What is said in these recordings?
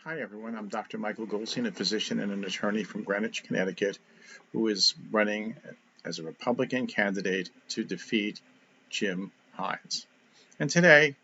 Hi everyone, I'm Dr. Michael Goldstein, a physician and an attorney from Greenwich, Connecticut, who is running as a Republican candidate to defeat Jim Hines. And today,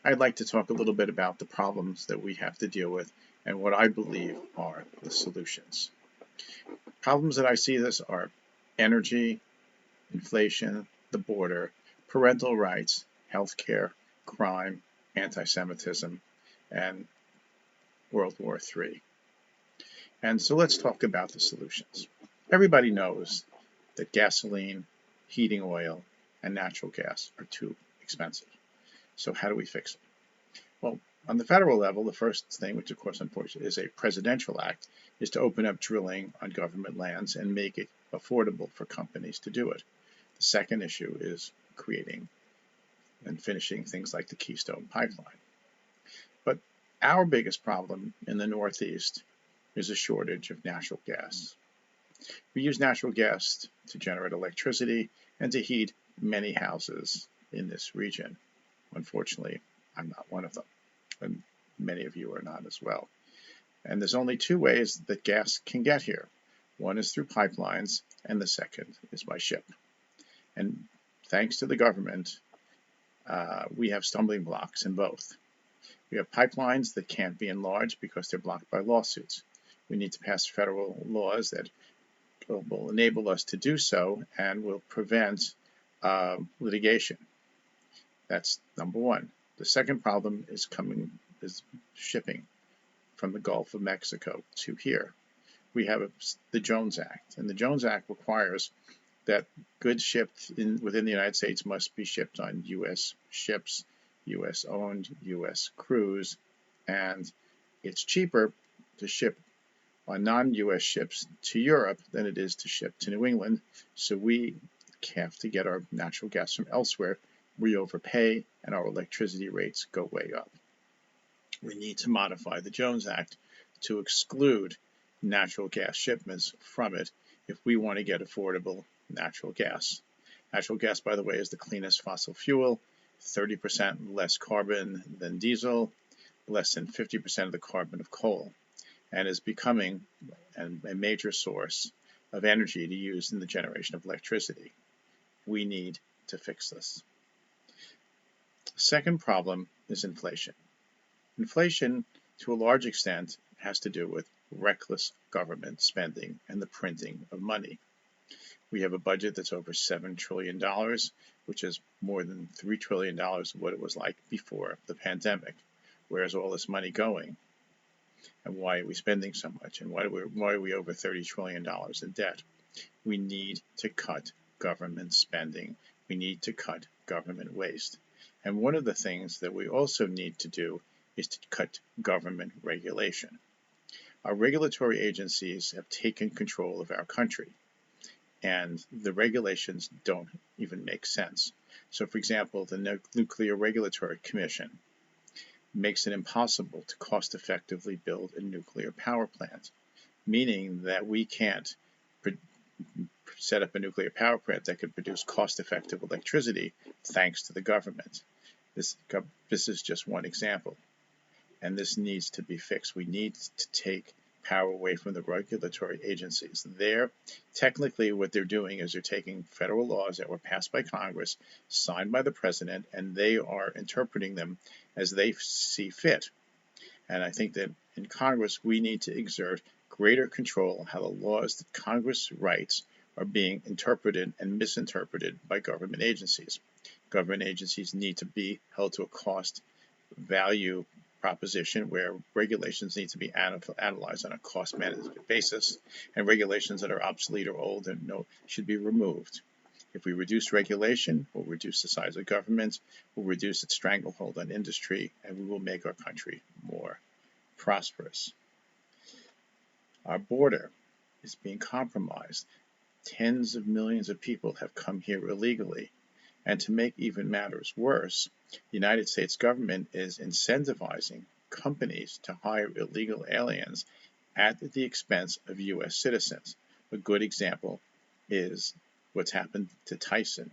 I'd like to talk a little bit about the problems that we have to deal with and what I believe are the solutions. Problems that I see this are energy, inflation, the border, parental rights, healthcare, crime, anti-Semitism, and World War III. And so let's talk about the solutions. Everybody knows that gasoline, heating oil, and natural gas are too expensive. So how do we fix it? Well, on the federal level, the first thing, which of course unfortunately is a presidential act, is to open up drilling on government lands and make it affordable for companies to do it. The second issue is creating and finishing things like the Keystone Pipeline. But our biggest problem in the Northeast is a shortage of natural gas. We use natural gas to generate electricity and to heat many houses in this region. Unfortunately, I'm not one of them, and many of you are not as well. And there's only two ways that gas can get here. One is through pipelines, and the second is by ship. And thanks to the government, we have stumbling blocks in both. We have pipelines that can't be enlarged because they're blocked by lawsuits. We need to pass federal laws that will enable us to do so and will prevent litigation. That's number one. The second problem is shipping from the Gulf of Mexico to here. We have the Jones Act, and the Jones Act requires that goods shipped within the United States must be shipped on U.S. ships, U.S. owned, U.S. crews, and it's cheaper to ship on non-U.S. ships to Europe than it is to ship to New England, so we have to get our natural gas from elsewhere. We overpay and our electricity rates go way up. We need to modify the Jones Act to exclude natural gas shipments from it if we want to get affordable natural gas. Natural gas, by the way, is the cleanest fossil fuel, 30% less carbon than diesel, less than 50% of the carbon of coal, and is becoming a major source of energy to use in the generation of electricity. We need to fix this. The second problem is inflation. Inflation, to a large extent, has to do with reckless government spending and the printing of money. We have a budget that's over $7 trillion, which is more than $3 trillion of what it was like before the pandemic. Where's all this money going? And why are we spending so much? And why are we over $30 trillion in debt? We need to cut government spending. We need to cut government waste. And one of the things that we also need to do is to cut government regulation. Our regulatory agencies have taken control of our country, and the regulations don't even make sense. So, for example, the Nuclear Regulatory Commission makes it impossible to cost-effectively build a nuclear power plant, meaning that we can't set up a nuclear power plant that could produce cost-effective electricity thanks to the government. This is just one example, and this needs to be fixed. We need to take power away from the regulatory agencies. Technically what they're doing is they're taking federal laws that were passed by Congress, signed by the president, and they are interpreting them as they see fit. And I think that in Congress we need to exert greater control on how the laws that Congress writes are being interpreted and misinterpreted by government agencies. Government agencies need to be held to a cost value proposition where regulations need to be analyzed on a cost management basis, and regulations that are obsolete or old and should be removed. If we reduce regulation, we'll reduce the size of government, we'll reduce its stranglehold on industry, and we will make our country more prosperous. Our border is being compromised. Tens of millions of people have come here illegally. And to make even matters worse, the United States government is incentivizing companies to hire illegal aliens at the expense of U.S. citizens. A good example is what's happened to Tyson.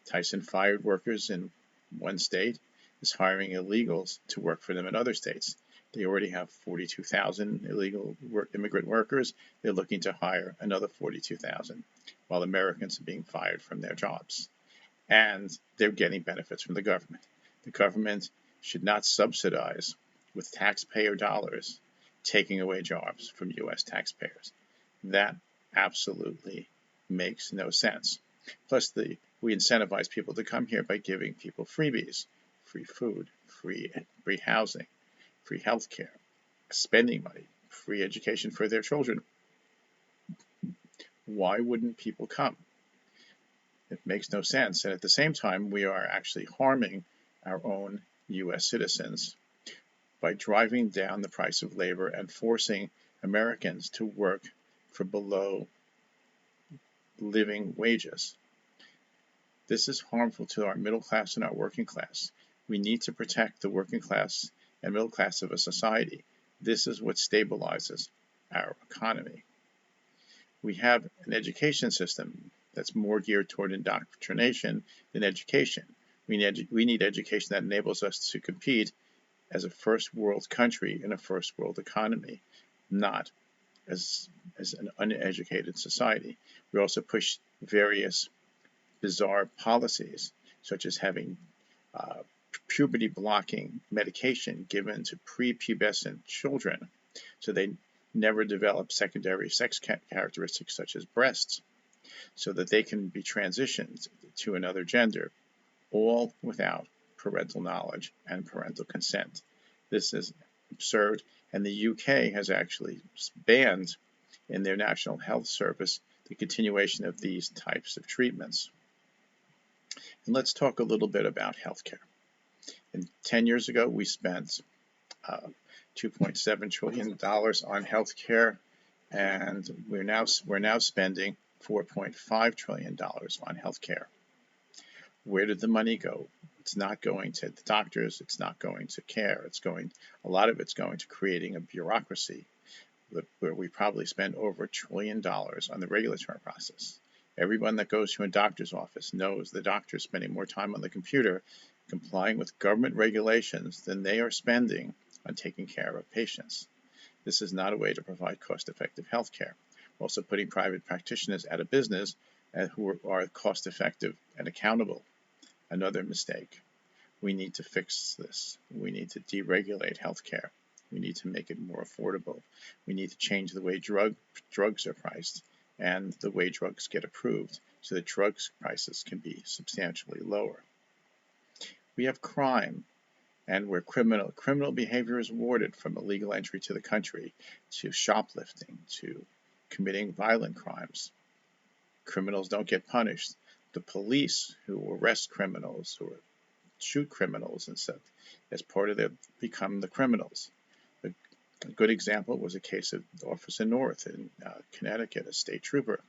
Tyson fired workers in one state, is hiring illegals to work for them in other states. They already have 42,000 illegal immigrant workers. They're looking to hire another 42,000, while Americans are being fired from their jobs. And they're getting benefits from the government. The government should not subsidize with taxpayer dollars taking away jobs from U.S. taxpayers. That absolutely makes no sense. Plus, we incentivize people to come here by giving people freebies, free food, free housing, free health care, spending money, free education for their children. Why wouldn't people come? It makes no sense. And at the same time, we are actually harming our own U.S. citizens by driving down the price of labor and forcing Americans to work for below living wages. This is harmful to our middle class and our working class. We need to protect the working class and middle class of a society. This is what stabilizes our economy. We have an education system that's more geared toward indoctrination than education. We need education that enables us to compete as a first world country in a first world economy, not as an uneducated society. We also push various bizarre policies, such as having puberty blocking medication given to prepubescent children so they never develop secondary sex characteristics such as breasts, so that they can be transitioned to another gender, all without parental knowledge and parental consent. This is absurd, and the UK has actually banned in their National Health Service the continuation of these types of treatments. And let's talk a little bit about healthcare. 10 years ago, we spent $2.7 trillion on healthcare, and we're now spending $4.5 trillion on healthcare. Where did the money go? It's not going to the doctors. It's not going to care. A lot of it's going to creating a bureaucracy where we probably spend over $1 trillion on the regulatory process. Everyone that goes to a doctor's office knows the doctor is spending more time on the computer complying with government regulations than they are spending on taking care of patients. This is not a way to provide cost-effective health care. We're also putting private practitioners out of business who are cost-effective and accountable. Another mistake. We need to fix this. We need to deregulate healthcare. We need to make it more affordable. We need to change the way drugs are priced and the way drugs get approved so that drugs prices can be substantially lower. We have crime, and where criminal behavior is rewarded, from illegal entry to the country to shoplifting to committing violent crimes. Criminals don't get punished. The police who arrest criminals, who shoot criminals and stuff, as part of become the criminals. A good example was a case of Officer North in Connecticut, a state trooper,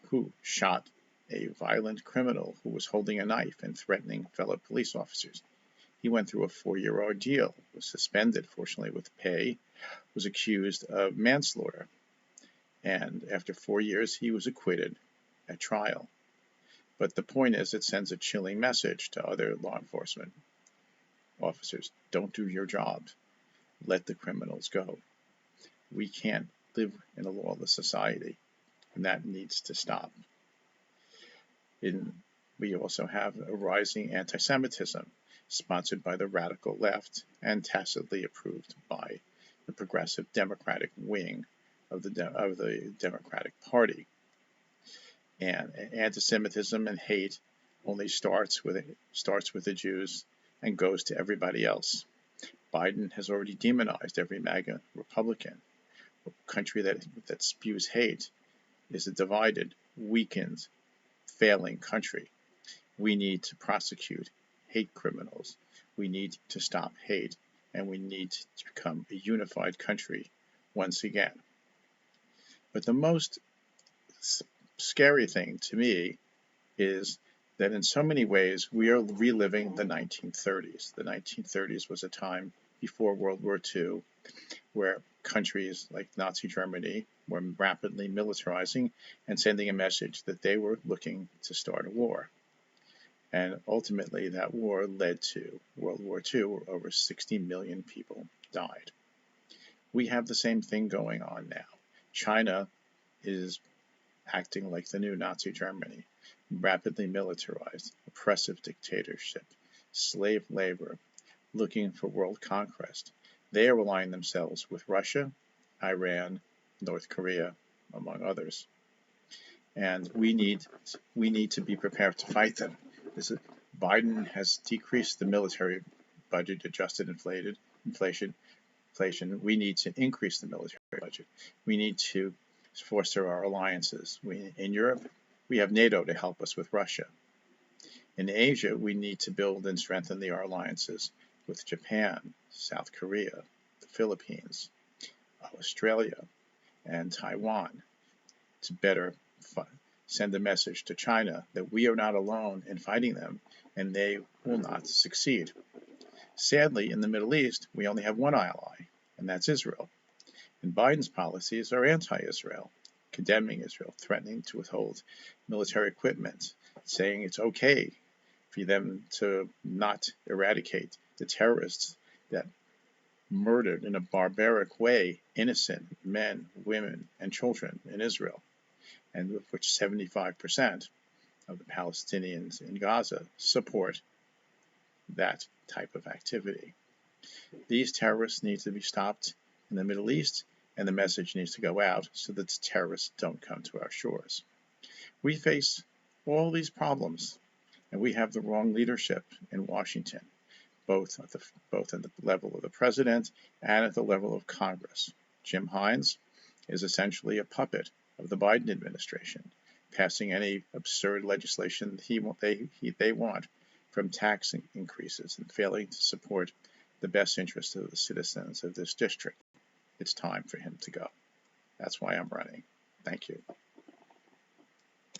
who shot a violent criminal who was holding a knife and threatening fellow police officers. He went through a 4-year ordeal, was suspended, fortunately with pay, was accused of manslaughter, and after 4 years he was acquitted at trial. But the point is, it sends a chilling message to other law enforcement officers. Don't do your job. Let the criminals go. We can't live in a lawless society, and that needs to stop. We also have a rising anti-Semitism, sponsored by the radical left and tacitly approved by the progressive Democratic wing of the Democratic Party. And anti-Semitism and hate only starts with the Jews and goes to everybody else. Biden has already demonized every MAGA Republican. A country that spews hate is a divided, weakened, failing country. We need to prosecute hate criminals. We need to stop hate, and we need to become a unified country once again. But the most scary thing to me is that in so many ways we are reliving the 1930s. The 1930s was a time before World War II where countries like Nazi Germany were rapidly militarizing and sending a message that they were looking to start a war. And ultimately, that war led to World War II, where over 60 million people died. We have the same thing going on now. China is acting like the new Nazi Germany, rapidly militarized, oppressive dictatorship, slave labor, looking for world conquest. They are aligning themselves with Russia, Iran, North Korea, among others. And we need to be prepared to fight them. Biden has decreased the military budget, adjusted inflation. We need to increase the military budget. We need to foster our alliances. In Europe, we have NATO to help us with Russia. In Asia, we need to build and strengthen our alliances with Japan, South Korea, the Philippines, Australia, and Taiwan to better send a message to China that we are not alone in fighting them and they will not succeed. Sadly, in the Middle East, we only have one ally, and that's Israel. And Biden's policies are anti-Israel, condemning Israel, threatening to withhold military equipment, saying it's okay for them to not eradicate the terrorists that murdered in a barbaric way innocent men, women, and children in Israel, and with which 75% of the Palestinians in Gaza support that type of activity. These terrorists need to be stopped in the Middle East, and the message needs to go out so that terrorists don't come to our shores. We face all these problems, and we have the wrong leadership in Washington, both at the level of the president and at the level of Congress. Jim Hines is essentially a puppet of the Biden administration, passing any absurd legislation they want, from tax increases, and failing to support the best interests of the citizens of this district. It's time for him to go. That's why I'm running. Thank you.